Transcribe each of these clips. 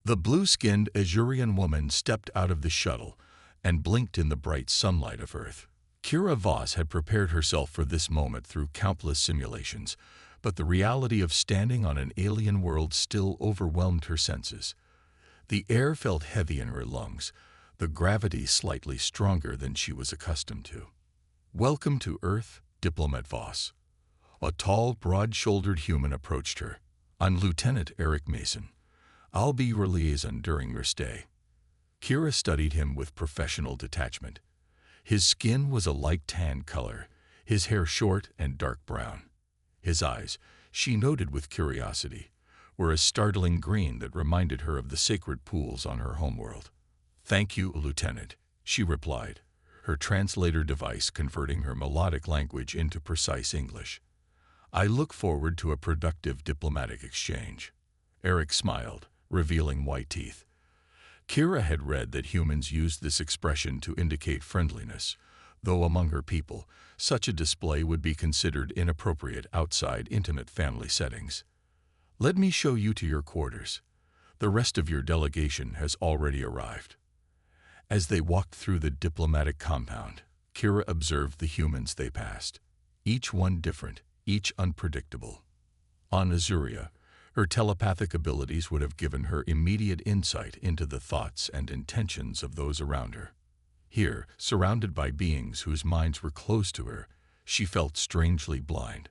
The blue-skinned Azurian woman stepped out of the shuttle and blinked in the bright sunlight of Earth. Kira Voss had prepared herself for this moment through countless simulations, but the reality of standing on an alien world still overwhelmed her senses. The air felt heavy in her lungs, the gravity slightly stronger than she was accustomed to. "Welcome to Earth, Diplomat Voss." A tall, broad-shouldered human approached her. "I'm Lieutenant Eric Mason. I'll be your liaison during your stay." Kira studied him with professional detachment. His skin was a light tan color, his hair short and dark brown. His eyes, she noted with curiosity, were a startling green that reminded her of the sacred pools on her homeworld. "Thank you, Lieutenant," she replied, her translator device converting her melodic language into precise English. "I look forward to a productive diplomatic exchange." Eric smiled, revealing white teeth. Kira had read that humans used this expression to indicate friendliness, though among her people, such a display would be considered inappropriate outside intimate family settings. "Let me show you to your quarters. The rest of your delegation has already arrived." As they walked through the diplomatic compound, Kira observed the humans they passed, each one different, each unpredictable. On Azuria, her telepathic abilities would have given her immediate insight into the thoughts and intentions of those around her. Here, surrounded by beings whose minds were closed to her, she felt strangely blind.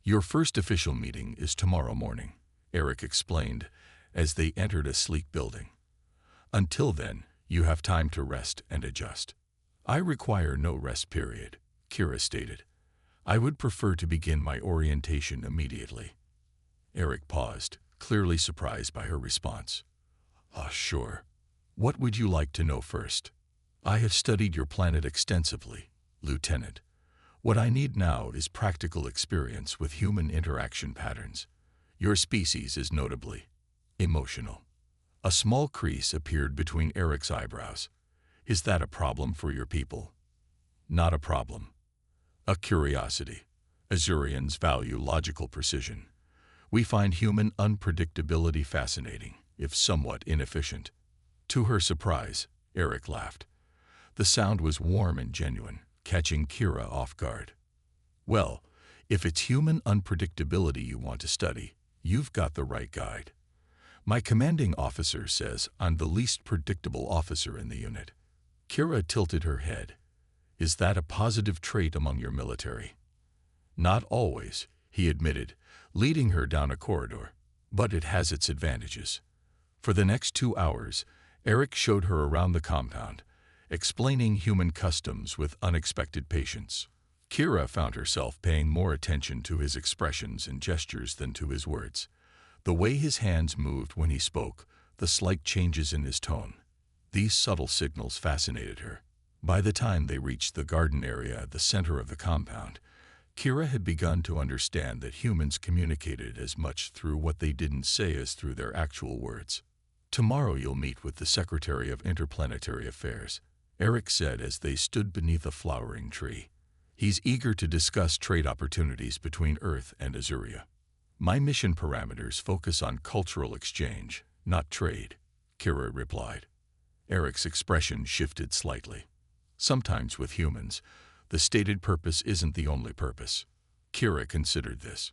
"Your first official meeting is tomorrow morning," Eric explained as they entered a sleek building. "Until then, you have time to rest and adjust." "I require no rest period," Kira stated. "I would prefer to begin my orientation immediately." Eric paused, clearly surprised by her response. Sure. What would you like to know first?" "I have studied your planet extensively, Lieutenant. What I need now is practical experience with human interaction patterns. Your species is notably emotional." A small crease appeared between Eric's eyebrows. "Is that a problem for your people?" "Not a problem. A curiosity. Azurians value logical precision. We find human unpredictability fascinating, if somewhat inefficient." To her surprise, Eric laughed. The sound was warm and genuine, catching Kira off guard. "Well, if it's human unpredictability you want to study, you've got the right guide. My commanding officer says I'm the least predictable officer in the unit." Kira tilted her head. "Is that a positive trait among your military?" "Not always," he admitted, leading her down a corridor. "But it has its advantages." For the next 2 hours, Eric showed her around the compound, explaining human customs with unexpected patience. Kira found herself paying more attention to his expressions and gestures than to his words. The way his hands moved when he spoke, the slight changes in his tone. These subtle signals fascinated her. By the time they reached the garden area at the center of the compound, Kira had begun to understand that humans communicated as much through what they didn't say as through their actual words. "Tomorrow you'll meet with the Secretary of Interplanetary Affairs," Eric said as they stood beneath a flowering tree. "He's eager to discuss trade opportunities between Earth and Azuria." "My mission parameters focus on cultural exchange, not trade," Kira replied. Eric's expression shifted slightly. "Sometimes with humans, the stated purpose isn't the only purpose." Kira considered this.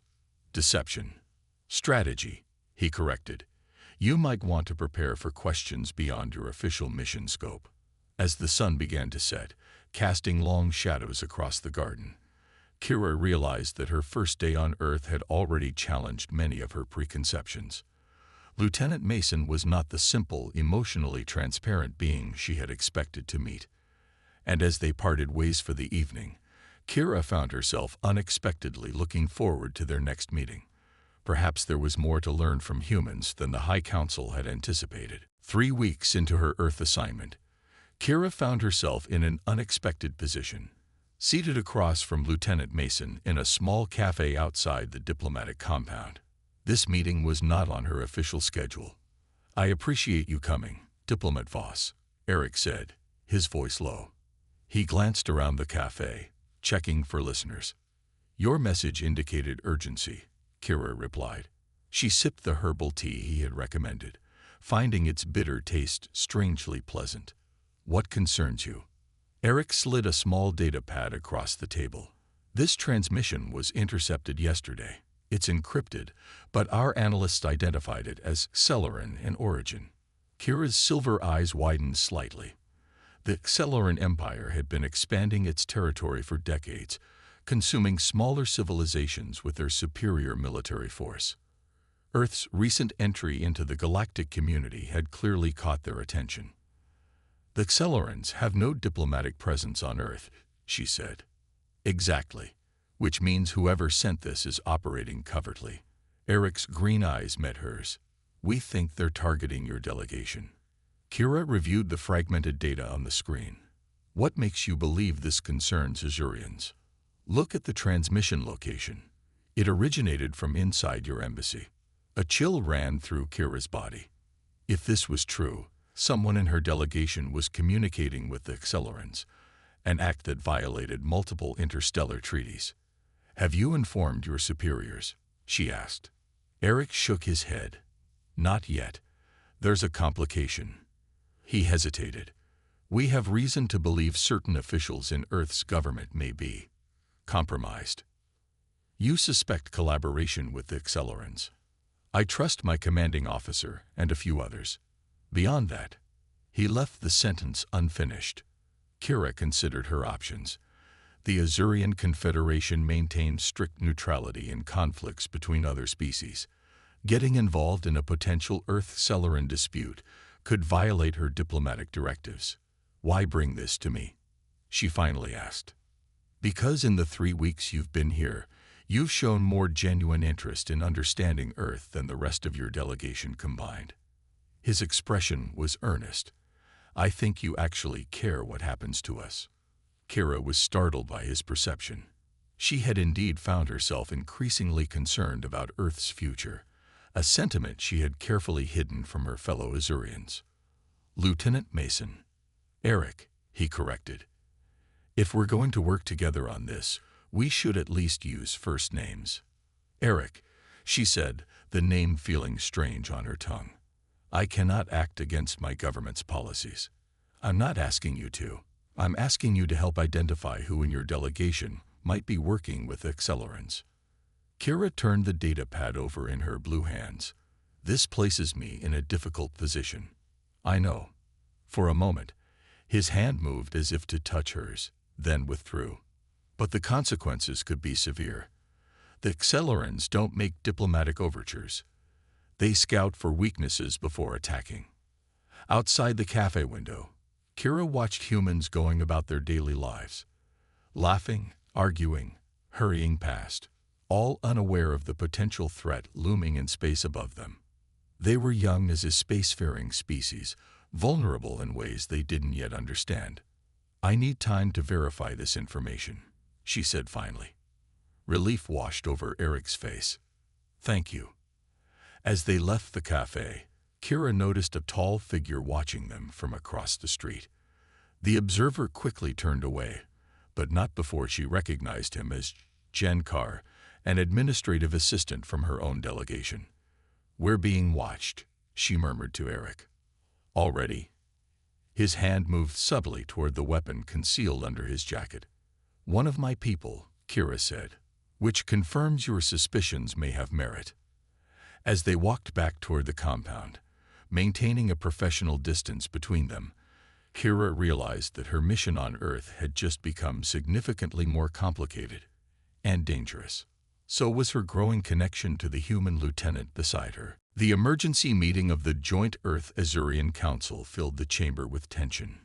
"Deception. Strategy," he corrected. "You might want to prepare for questions beyond your official mission scope." As the sun began to set, casting long shadows across the garden, Kira realized that her first day on Earth had already challenged many of her preconceptions. Lieutenant Mason was not the simple, emotionally transparent being she had expected to meet. And as they parted ways for the evening, Kira found herself unexpectedly looking forward to their next meeting. Perhaps there was more to learn from humans than the High Council had anticipated. 3 weeks into her Earth assignment, Kira found herself in an unexpected position, seated across from Lieutenant Mason in a small cafe outside the diplomatic compound. This meeting was not on her official schedule. "I appreciate you coming, Diplomat Voss," Eric said, his voice low. He glanced around the cafe, checking for listeners. "Your message indicated urgency," Kira replied. She sipped the herbal tea he had recommended, finding its bitter taste strangely pleasant. "What concerns you?" Eric slid a small data pad across the table. "This transmission was intercepted yesterday. It's encrypted, but our analysts identified it as Celeran in origin." Kira's silver eyes widened slightly. The Celeran Empire had been expanding its territory for decades, consuming smaller civilizations with their superior military force. Earth's recent entry into the galactic community had clearly caught their attention. "The Celerans have no diplomatic presence on Earth," she said. "Exactly, which means whoever sent this is operating covertly." Eric's green eyes met hers. "We think they're targeting your delegation." Kira reviewed the fragmented data on the screen. "What makes you believe this concerns Azurians?" "Look at the transmission location. It originated from inside your embassy." A chill ran through Kira's body. If this was true, someone in her delegation was communicating with the Celerans, an act that violated multiple interstellar treaties. "Have you informed your superiors?" she asked. Eric shook his head. "Not yet. There's a complication." He hesitated. "We have reason to believe certain officials in Earth's government may be compromised." "You suspect collaboration with the Celerans?" "I trust my commanding officer and a few others. Beyond that." He left the sentence unfinished. Kira considered her options. The Azurian Confederation maintained strict neutrality in conflicts between other species. Getting involved in a potential Earth-Celeran dispute could violate her diplomatic directives. "Why bring this to me?" she finally asked. "Because in the 3 weeks you've been here, you've shown more genuine interest in understanding Earth than the rest of your delegation combined." His expression was earnest. "I think you actually care what happens to us." Kira was startled by his perception. She had indeed found herself increasingly concerned about Earth's future, a sentiment she had carefully hidden from her fellow Azurians. "Lieutenant Mason." "Eric," he corrected. "If we're going to work together on this, we should at least use first names." "Eric," she said, the name feeling strange on her tongue. "I cannot act against my government's policies." "I'm not asking you to. I'm asking you to help identify who in your delegation might be working with Celerans." Kira turned the data pad over in her blue hands. "This places me in a difficult position." "I know." For a moment, his hand moved as if to touch hers, then withdrew. "But the consequences could be severe. The Celerans don't make diplomatic overtures. They scout for weaknesses before attacking." Outside the cafe window, Kira watched humans going about their daily lives, laughing, arguing, hurrying past, all unaware of the potential threat looming in space above them. They were young as a spacefaring species, vulnerable in ways they didn't yet understand. "I need time to verify this information," she said finally. Relief washed over Eric's face. "Thank you." As they left the cafe, Kira noticed a tall figure watching them from across the street. The observer quickly turned away, but not before she recognized him as Jenkar, an administrative assistant from her own delegation. "We're being watched," she murmured to Eric. "Already?" His hand moved subtly toward the weapon concealed under his jacket. "One of my people," Kira said, "which confirms your suspicions may have merit." As they walked back toward the compound, maintaining a professional distance between them, Kira realized that her mission on Earth had just become significantly more complicated and dangerous. So was her growing connection to the human lieutenant beside her. The emergency meeting of the Joint Earth-Azurian Council filled the chamber with tension.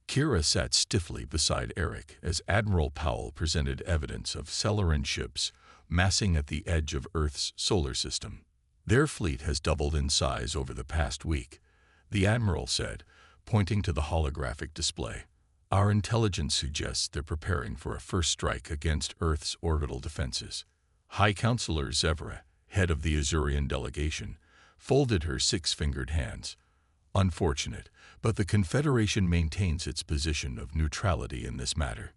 Kira sat stiffly beside Eric as Admiral Powell presented evidence of Celeran ships massing at the edge of Earth's solar system. "Their fleet has doubled in size over the past week," the Admiral said, pointing to the holographic display. "Our intelligence suggests they're preparing for a first strike against Earth's orbital defenses." High Counselor Zevra, head of the Azurian delegation, folded her six-fingered hands. "Unfortunate, but the Confederation maintains its position of neutrality in this matter."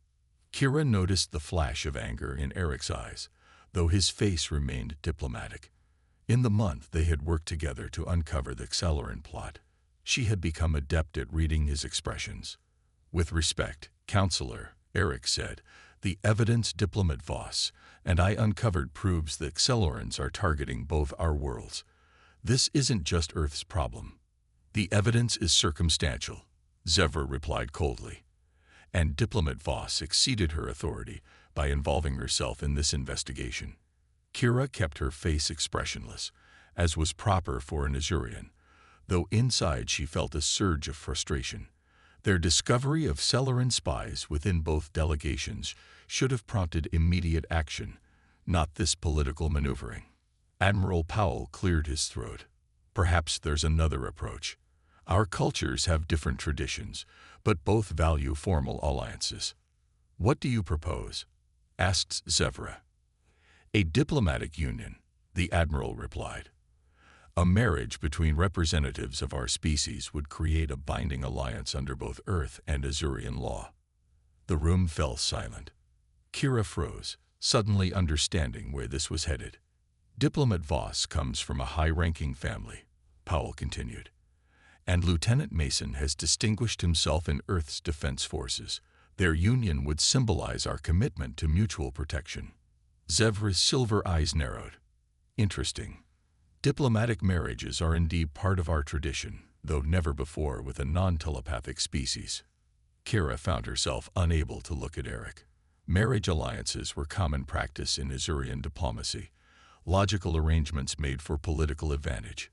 Kira noticed the flash of anger in Eric's eyes, though his face remained diplomatic. In the month they had worked together to uncover the Accelerant plot, she had become adept at reading his expressions. With respect, Counselor, Eric said, the evidence Diplomat Voss and I uncovered proves the Accelerants are targeting both our worlds. This isn't just Earth's problem. The evidence is circumstantial, Zevra replied coldly. And Diplomat Voss exceeded her authority by involving herself in this investigation. Kira kept her face expressionless, as was proper for an Azurian, though inside she felt a surge of frustration. Their discovery of Accelerant spies within both delegations should have prompted immediate action, not this political maneuvering. Admiral Powell cleared his throat. Perhaps there's another approach. Our cultures have different traditions, but both value formal alliances. What do you propose? Asked Zevra. A diplomatic union, the Admiral replied. A marriage between representatives of our species would create a binding alliance under both Earth and Azurian law. The room fell silent. Kira froze, suddenly understanding where this was headed. Diplomat Voss comes from a high-ranking family, Powell continued, and Lieutenant Mason has distinguished himself in Earth's defense forces. Their union would symbolize our commitment to mutual protection. Zevra's silver eyes narrowed. Interesting. Diplomatic marriages are indeed part of our tradition, though never before with a non-telepathic species. Kira found herself unable to look at Eric. Marriage alliances were common practice in Azurian diplomacy, logical arrangements made for political advantage.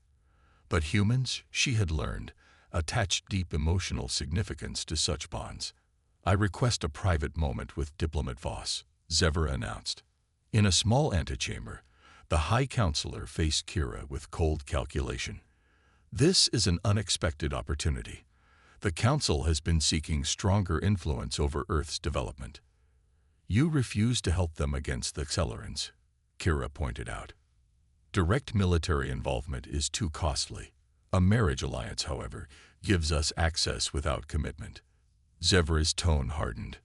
But humans, she had learned, attached deep emotional significance to such bonds. I request a private moment with Diplomat Voss, Zevra announced. In a small antechamber, the High Counselor faced Kira with cold calculation. This is an unexpected opportunity. The Council has been seeking stronger influence over Earth's development. You refuse to help them against the Accelerants, Kira pointed out. Direct military involvement is too costly. A marriage alliance, however, gives us access without commitment. Zevra's tone hardened.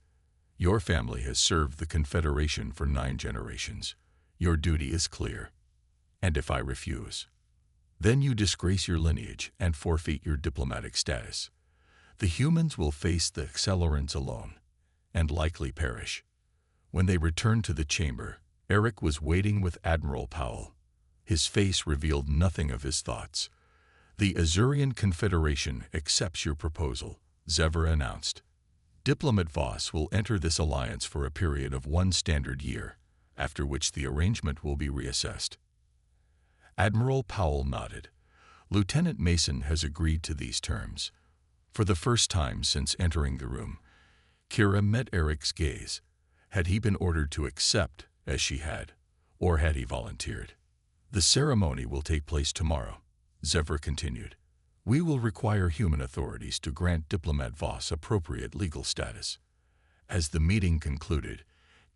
Your family has served the Confederation for 9 generations. Your duty is clear. And if I refuse, then you disgrace your lineage and forfeit your diplomatic status. The humans will face the Accelerants alone, and likely perish. When they returned to the chamber, Eric was waiting with Admiral Powell. His face revealed nothing of his thoughts. The Azurian Confederation accepts your proposal, Zevra announced. Diplomat Voss will enter this alliance for a period of 1 standard year, after which the arrangement will be reassessed. Admiral Powell nodded. Lieutenant Mason has agreed to these terms. For the first time since entering the room, Kira met Eric's gaze. Had he been ordered to accept, as she had, or had he volunteered? The ceremony will take place tomorrow, Zevra continued. We will require human authorities to grant Diplomat Voss appropriate legal status. As the meeting concluded,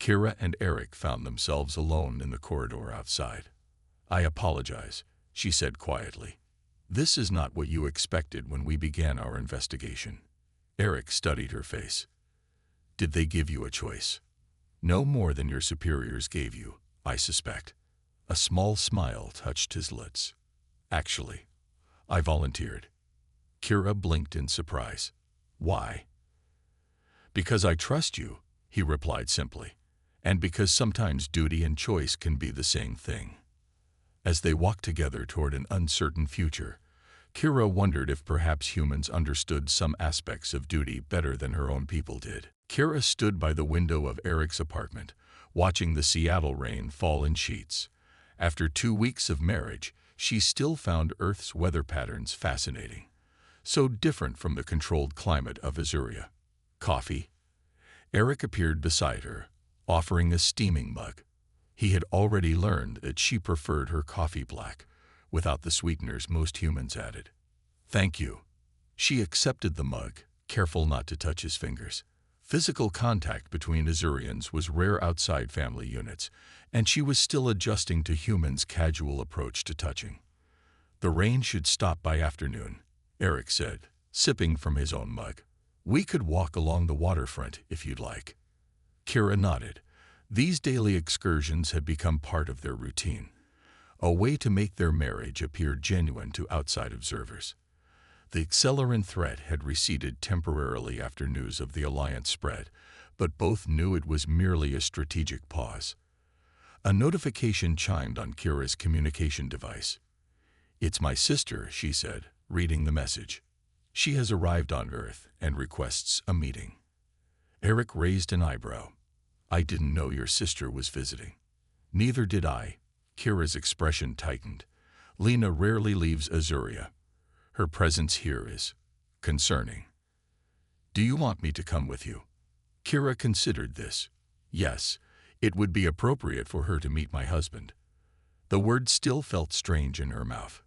Kira and Eric found themselves alone in the corridor outside. I apologize, she said quietly. This is not what you expected when we began our investigation. Eric studied her face. Did they give you a choice? No more than your superiors gave you, I suspect. A small smile touched his lips. Actually, I volunteered. Kira blinked in surprise. Why? Because I trust you, he replied simply, and because sometimes duty and choice can be the same thing. As they walked together toward an uncertain future, Kira wondered if perhaps humans understood some aspects of duty better than her own people did. Kira stood by the window of Eric's apartment, watching the Seattle rain fall in sheets. After 2 weeks of marriage, she still found Earth's weather patterns fascinating, so different from the controlled climate of Azuria. Coffee? Eric appeared beside her, offering a steaming mug. He had already learned that she preferred her coffee black, without the sweeteners most humans added. Thank you. She accepted the mug, careful not to touch his fingers. Physical contact between Azurians was rare outside family units, and she was still adjusting to humans' casual approach to touching. The rain should stop by afternoon, Eric said, sipping from his own mug. We could walk along the waterfront if you'd like. Kira nodded. These daily excursions had become part of their routine. a way to make their marriage appear genuine to outside observers. The accelerant threat had receded temporarily after news of the alliance spread, but both knew it was merely a strategic pause. A notification chimed on Kira's communication device. "It's my sister," she said, reading the message. "She has arrived on Earth and requests a meeting." Eric raised an eyebrow. "I didn't know your sister was visiting." "Neither did I." Kira's expression tightened. "Lena rarely leaves Azuria. Her presence here is concerning." "Do you want me to come with you?" Kira considered this. "Yes, it would be appropriate for her to meet my husband." The word still felt strange in her mouth.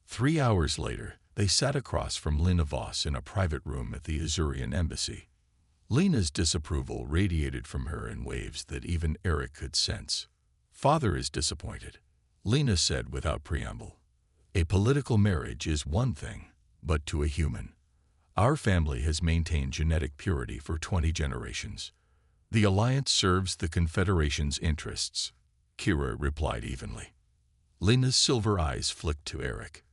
3 hours later, they sat across from Lena Voss in a private room at the Azurian embassy. Lena's disapproval radiated from her in waves that even Eric could sense. "Father is disappointed," Lena said without preamble. "A political marriage is one thing, but to a human. Our family has maintained genetic purity for 20 generations. The alliance serves the Confederation's interests," Kira replied evenly. Lena's silver eyes flicked to Eric.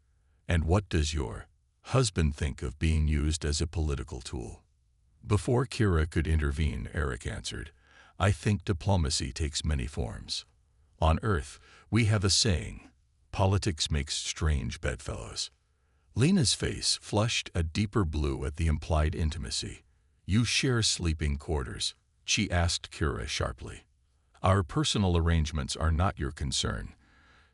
"And what does your husband think of being used as a political tool?" Before Kira could intervene, Eric answered, "I think diplomacy takes many forms. On Earth, we have a saying, 'Politics makes strange bedfellows.'" Lena's face flushed a deeper blue at the implied intimacy. "You share sleeping quarters?" she asked Kira sharply. "Our personal arrangements are not your concern,"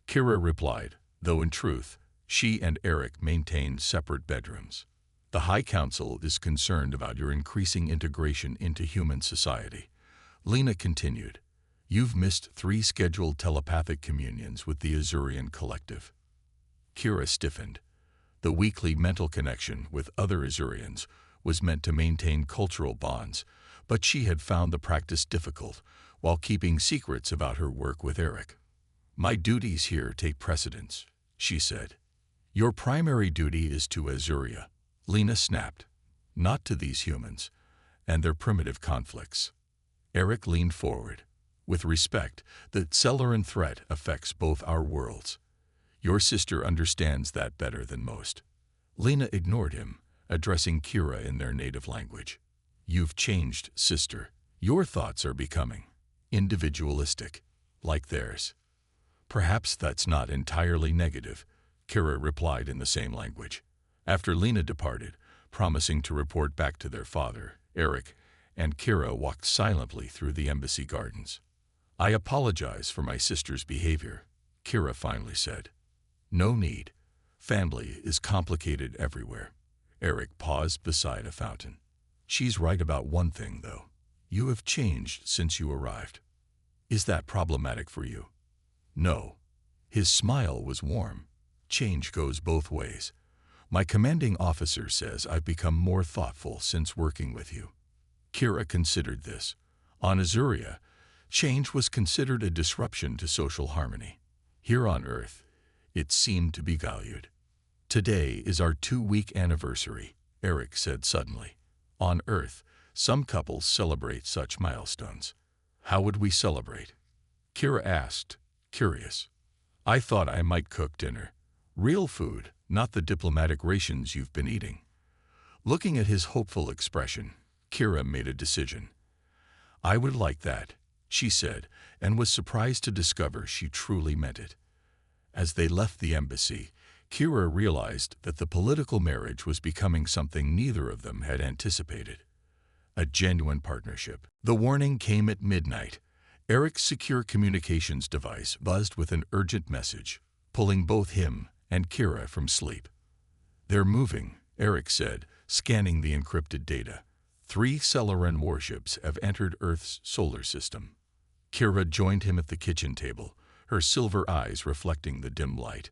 Kira replied, though in truth, she and Eric maintained separate bedrooms. "The High Council is concerned about your increasing integration into human society." Lena continued, "You've missed 3 scheduled telepathic communions with the Azurian collective." Kira stiffened. The weekly mental connection with other Azurians was meant to maintain cultural bonds, but she had found the practice difficult while keeping secrets about her work with Eric. "My duties here take precedence," she said. "Your primary duty is to Azuria," Lena snapped, "not to these humans and their primitive conflicts." Eric leaned forward. "With respect, the Celeran threat affects both our worlds. Your sister understands that better than most." Lena ignored him, addressing Kira in their native language. "You've changed, sister. Your thoughts are becoming individualistic, like theirs." "Perhaps that's not entirely negative," Kira replied in the same language. After Lena departed, promising to report back to their father, Eric and Kira walked silently through the embassy gardens. "I apologize for my sister's behavior," Kira finally said. "No need. Family is complicated everywhere." Eric paused beside a fountain. "She's right about one thing, though. You have changed since you arrived." "Is that problematic for you?" "No." His smile was warm. "Change goes both ways. My commanding officer says I've become more thoughtful since working with you." Kira considered this. On Azuria, change was considered a disruption to social harmony. Here on Earth, it seemed to be valued. "Today is our 2-week anniversary," Eric said suddenly. "On Earth, some couples celebrate such milestones." "How would we celebrate?" Kira asked, curious. "I thought I might cook dinner. Real food, not the diplomatic rations you've been eating." Looking at his hopeful expression, Kira made a decision. "I would like that," she said, and was surprised to discover she truly meant it. As they left the embassy, Kira realized that the political marriage was becoming something neither of them had anticipated. A genuine partnership. The warning came at midnight. Eric's secure communications device buzzed with an urgent message, pulling both him and Kira from sleep. "They're moving," Eric said, scanning the encrypted data. 3 Celeran warships have entered Earth's solar system. Kira joined him at the kitchen table, her silver eyes reflecting the dim light.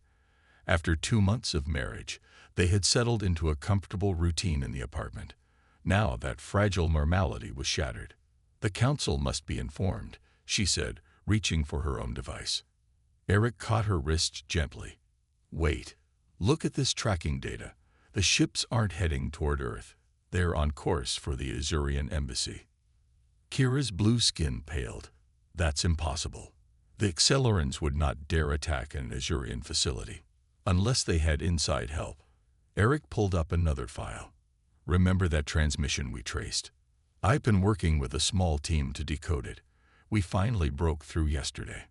After 2 months of marriage, they had settled into a comfortable routine in the apartment. Now that fragile normality was shattered. "The council must be informed," she said, reaching for her own device. Eric caught her wrist gently. "Wait. Look at this tracking data. The ships aren't heading toward Earth. They're on course for the Azurian embassy." Kira's blue skin paled. "That's impossible. The Accelerants would not dare attack an Azurian facility unless they had inside help. Eric pulled up another file. Remember that transmission we traced? I've been working with a small team to decode it. We finally broke through yesterday.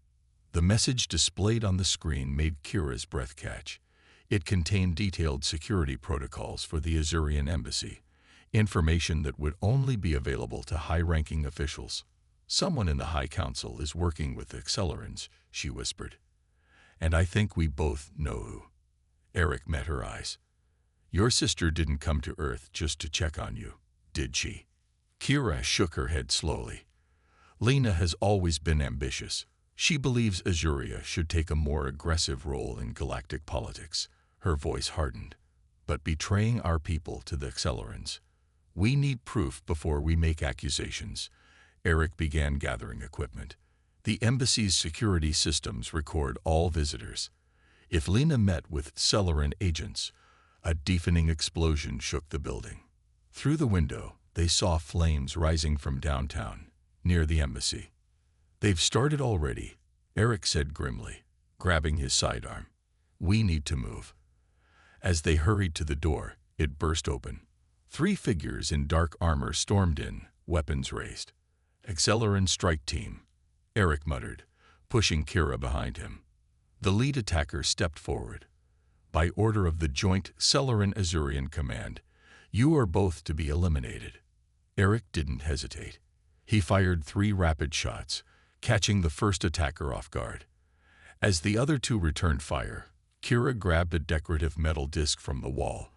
The message displayed on the screen made Kira's breath catch. It contained detailed security protocols for the Azurian embassy, information that would only be available to high-ranking officials. Someone in the High Council is working with the Accelerants, she whispered. And I think we both know who. Eric met her eyes. Your sister didn't come to Earth just to check on you, did she? Kira shook her head slowly. Lena has always been ambitious. She believes Azuria should take a more aggressive role in galactic politics. Her voice hardened. But betraying our people to the Accelerants. We need proof before we make accusations. Eric began gathering equipment. The embassy's security systems record all visitors. If Lena met with Accelerant agents, a deafening explosion shook the building. Through the window, they saw flames rising from downtown, near the embassy. They've started already, Eric said grimly, grabbing his sidearm. We need to move. As they hurried to the door, it burst open. 3 figures in dark armor stormed in, weapons raised. Accelerant strike team, Eric muttered, pushing Kira behind him. The lead attacker stepped forward. By order of the Joint Accelerant-Azurian Command, you are both to be eliminated. Eric didn't hesitate. He fired 3 rapid shots, catching the first attacker off guard. As the other 2 returned fire, Kira grabbed a decorative metal disc from the wall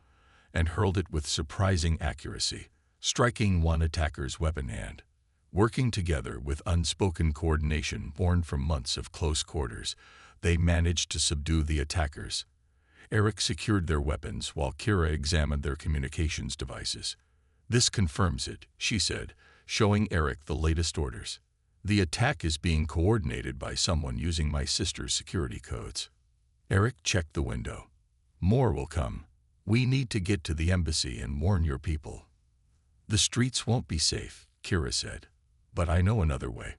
and hurled it with surprising accuracy, striking one attacker's weapon hand. Working together with unspoken coordination born from months of close quarters, they managed to subdue the attackers. Eric secured their weapons while Kira examined their communications devices. This confirms it, she said, showing Eric the latest orders. The attack is being coordinated by someone using my sister's security codes. Eric checked the window. More will come. We need to get to the embassy and warn your people. The streets won't be safe, Kira said, but I know another way.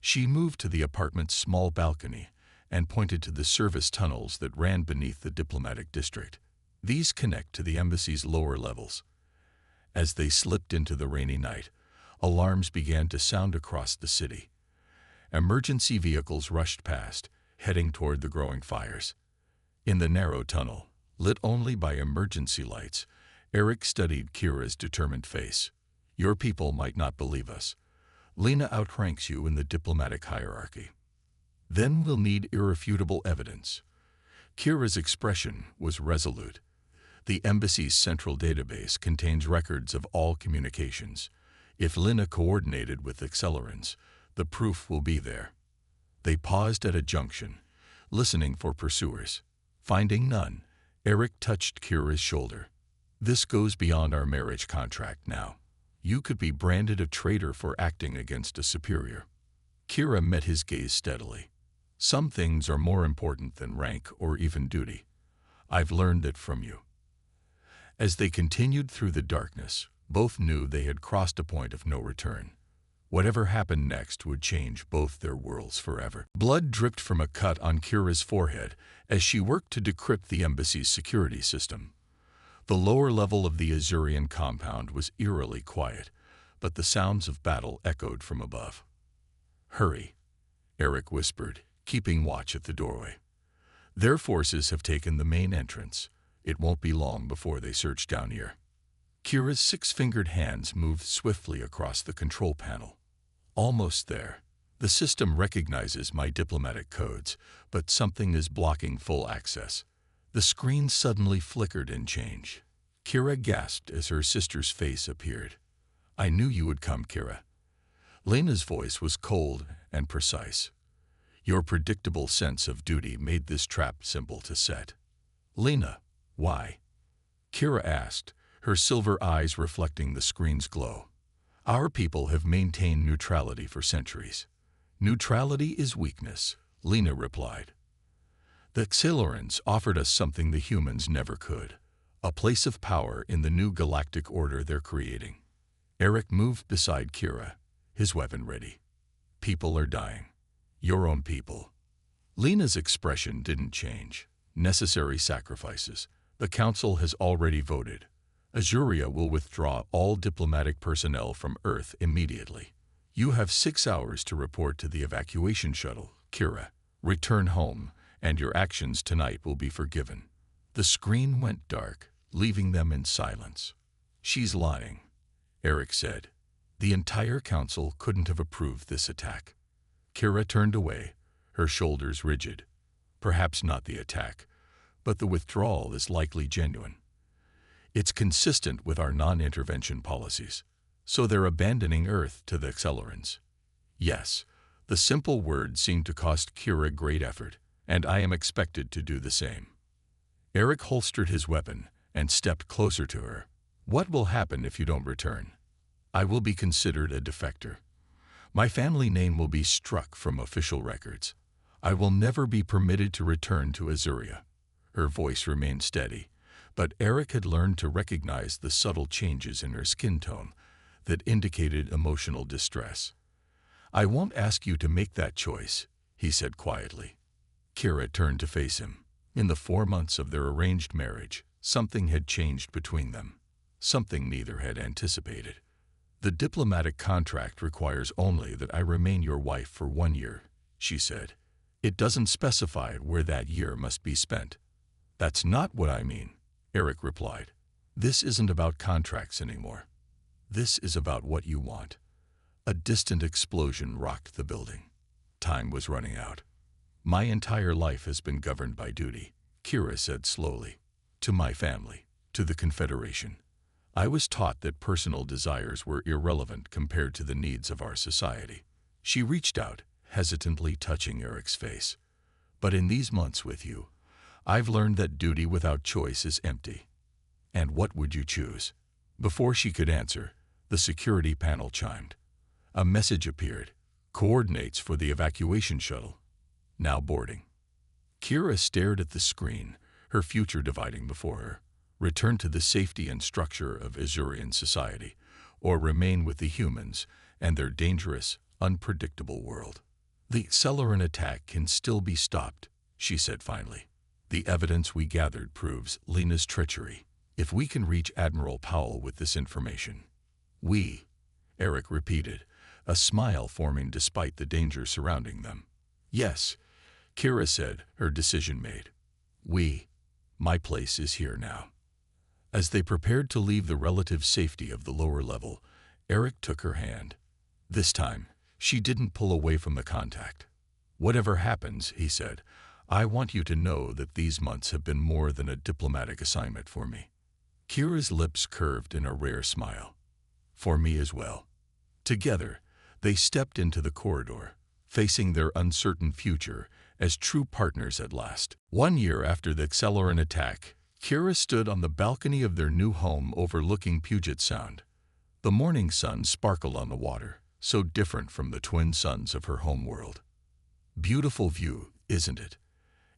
She moved to the apartment's small balcony and pointed to the service tunnels that ran beneath the diplomatic district. These connect to the embassy's lower levels. As they slipped into the rainy night, alarms began to sound across the city. Emergency vehicles rushed past, heading toward the growing fires. In the narrow tunnel, lit only by emergency lights, Eric studied Kira's determined face. Your people might not believe us. Lena outranks you in the diplomatic hierarchy. Then we'll need irrefutable evidence. Kira's expression was resolute. The embassy's central database contains records of all communications. If Lena coordinated with Accelerants, the proof will be there. They paused at a junction, listening for pursuers. Finding none, Eric touched Kira's shoulder. This goes beyond our marriage contract now. You could be branded a traitor for acting against a superior. Kira met his gaze steadily. Some things are more important than rank or even duty. I've learned it from you. As they continued through the darkness, both knew they had crossed a point of no return. Whatever happened next would change both their worlds forever. Blood dripped from a cut on Kira's forehead as she worked to decrypt the embassy's security system. The lower level of the Azurian compound was eerily quiet, but the sounds of battle echoed from above. Hurry, Eric whispered, keeping watch at the doorway. Their forces have taken the main entrance. It won't be long before they search down here. Kira's 6-fingered hands moved swiftly across the control panel. Almost there. The system recognizes my diplomatic codes, but something is blocking full access. The screen suddenly flickered in change. Kira gasped as her sister's face appeared. I knew you would come, Kira. Lena's voice was cold and precise. Your predictable sense of duty made this trap simple to set. Lena, why? Kira asked, her silver eyes reflecting the screen's glow. Our people have maintained neutrality for centuries. Neutrality is weakness, Lena replied. The Accelerants offered us something the humans never could, a place of power in the new galactic order they're creating. Eric moved beside Kira, his weapon ready. People are dying. Your own people. Lena's expression didn't change. Necessary sacrifices. The Council has already voted. Azuria will withdraw all diplomatic personnel from Earth immediately. You have 6 hours to report to the evacuation shuttle, Kira. Return home, and your actions tonight will be forgiven. The screen went dark, leaving them in silence. She's lying, Eric said. The entire council couldn't have approved this attack. Kira turned away, her shoulders rigid. Perhaps not the attack, but the withdrawal is likely genuine. It's consistent with our non-intervention policies, so they're abandoning Earth to the Accelerants. Yes, the simple words seem to cost Kira great effort, and I am expected to do the same. Eric holstered his weapon and stepped closer to her. What will happen if you don't return? I will be considered a defector. My family name will be struck from official records. I will never be permitted to return to Azuria. Her voice remained steady, but Eric had learned to recognize the subtle changes in her skin tone that indicated emotional distress. I won't ask you to make that choice, he said quietly. Kira turned to face him. In the 4 months of their arranged marriage, something had changed between them, something neither had anticipated. The diplomatic contract requires only that I remain your wife for 1 year, she said. It doesn't specify where that year must be spent. That's not what I mean, Eric replied. This isn't about contracts anymore. This is about what you want. A distant explosion rocked the building. Time was running out. My entire life has been governed by duty, Kira said slowly. To my family, to the Confederation. I was taught that personal desires were irrelevant compared to the needs of our society. She reached out, hesitantly touching Eric's face. But in these months with you, I've learned that duty without choice is empty. And what would you choose? Before she could answer, the security panel chimed. A message appeared. Coordinates for the evacuation shuttle. Now boarding. Kira stared at the screen, her future dividing before her. Return to the safety and structure of Azurian society, or remain with the humans and their dangerous, unpredictable world. The Accelerant attack can still be stopped, she said finally. The evidence we gathered proves Lena's treachery. If we can reach Admiral Powell with this information. We, Eric repeated, a smile forming despite the danger surrounding them. Yes, Kira said, her decision made. My place is here now. As they prepared to leave the relative safety of the lower level, Eric took her hand. This time, she didn't pull away from the contact. Whatever happens, he said, I want you to know that these months have been more than a diplomatic assignment for me. Kira's lips curved in a rare smile. For me as well. Together, they stepped into the corridor, facing their uncertain future as true partners at last. 1 year after the Accelerant attack, Kira stood on the balcony of their new home overlooking Puget Sound. The morning sun sparkled on the water, so different from the twin suns of her home world. Beautiful view, isn't it?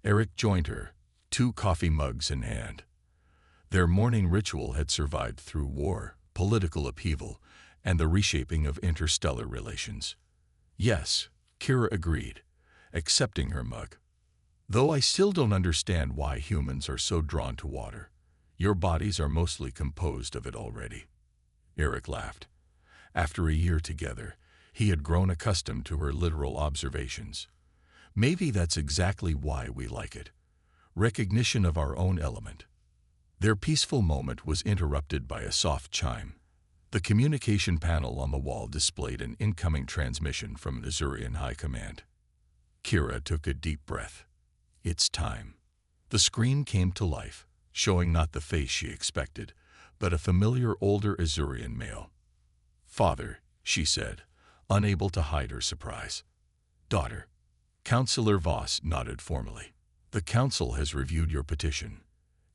Eric joined her, 2 coffee mugs in hand. Their morning ritual had survived through war, political upheaval, and the reshaping of interstellar relations. Yes, Kira agreed, accepting her mug. Though I still don't understand why humans are so drawn to water. Your bodies are mostly composed of it already. Eric laughed. After a year together, he had grown accustomed to her literal observations. Maybe that's exactly why we like it. Recognition of our own element. Their peaceful moment was interrupted by a soft chime. The communication panel on the wall displayed an incoming transmission from Azurian High Command. Kira took a deep breath. It's time. The screen came to life, showing not the face she expected, but a familiar older Azurian male. Father, she said, unable to hide her surprise. Daughter. Councillor Voss nodded formally. The council has reviewed your petition.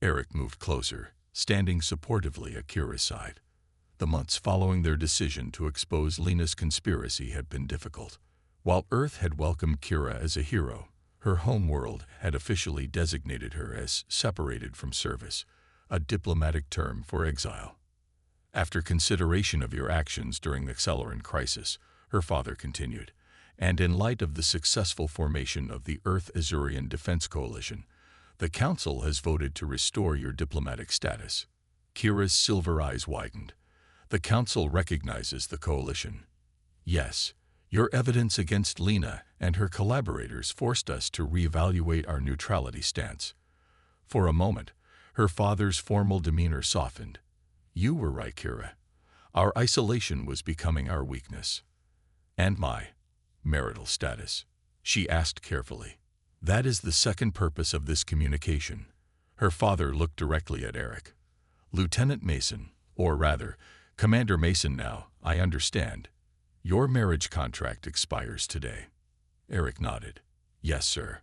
Eric moved closer, standing supportively at Kira's side. The months following their decision to expose Lena's conspiracy had been difficult. While Earth had welcomed Kira as a hero, her homeworld had officially designated her as separated from service, a diplomatic term for exile. After consideration of your actions during the Accelerant crisis, her father continued, and in light of the successful formation of the Earth-Azurian Defense Coalition, the Council has voted to restore your diplomatic status. Kira's silver eyes widened. The Council recognizes the coalition. Yes, your evidence against Lena and her collaborators forced us to reevaluate our neutrality stance. For a moment, her father's formal demeanor softened. You were right, Kira. Our isolation was becoming our weakness. And my marital status, she asked carefully. That is the second purpose of this communication. Her father looked directly at Eric. Lieutenant Mason, or rather, Commander Mason now, I understand. Your marriage contract expires today. Eric nodded. Yes, sir.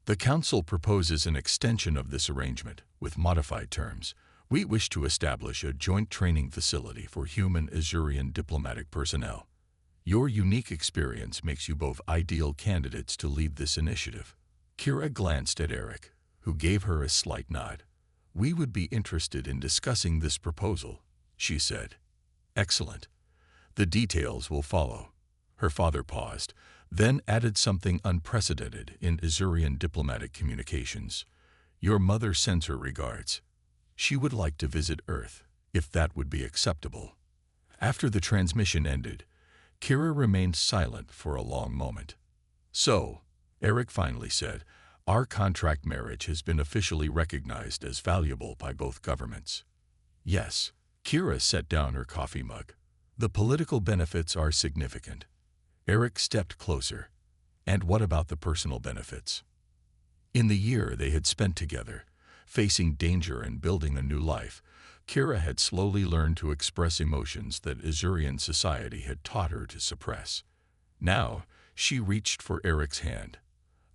The Council proposes an extension of this arrangement, with modified terms. We wish to establish a joint training facility for human Azurian diplomatic personnel. Your unique experience makes you both ideal candidates to lead this initiative. Kira glanced at Eric, who gave her a slight nod. We would be interested in discussing this proposal, she said. Excellent. The details will follow. Her father paused, then added something unprecedented in Azurian diplomatic communications. Your mother sends her regards. She would like to visit Earth, if that would be acceptable. After the transmission ended, Kira remained silent for a long moment. So, Eric finally said, our contract marriage has been officially recognized as valuable by both governments. Yes, Kira set down her coffee mug. The political benefits are significant. Eric stepped closer. And what about the personal benefits? In the year they had spent together, facing danger and building a new life, Kira had slowly learned to express emotions that Azurian society had taught her to suppress. Now, she reached for Eric's hand,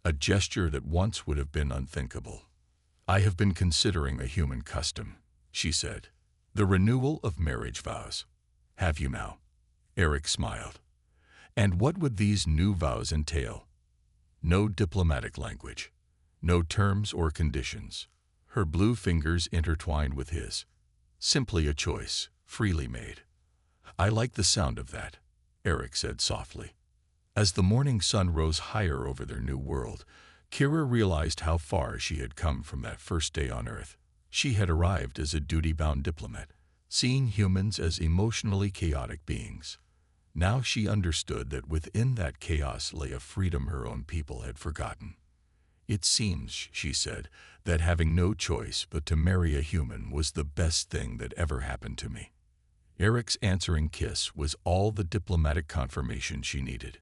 a gesture that once would have been unthinkable. I have been considering a human custom, she said. The renewal of marriage vows. Have you now? Eric smiled. And what would these new vows entail? No diplomatic language, no terms or conditions. Her blue fingers intertwined with his. Simply a choice, freely made. I like the sound of that, Eric said softly. As the morning sun rose higher over their new world, Kira realized how far she had come from that first day on Earth. She had arrived as a duty-bound diplomat, seeing humans as emotionally chaotic beings. Now she understood that within that chaos lay a freedom her own people had forgotten. It seems, she said, that having no choice but to marry a human was the best thing that ever happened to me. Eric's answering kiss was all the diplomatic confirmation she needed.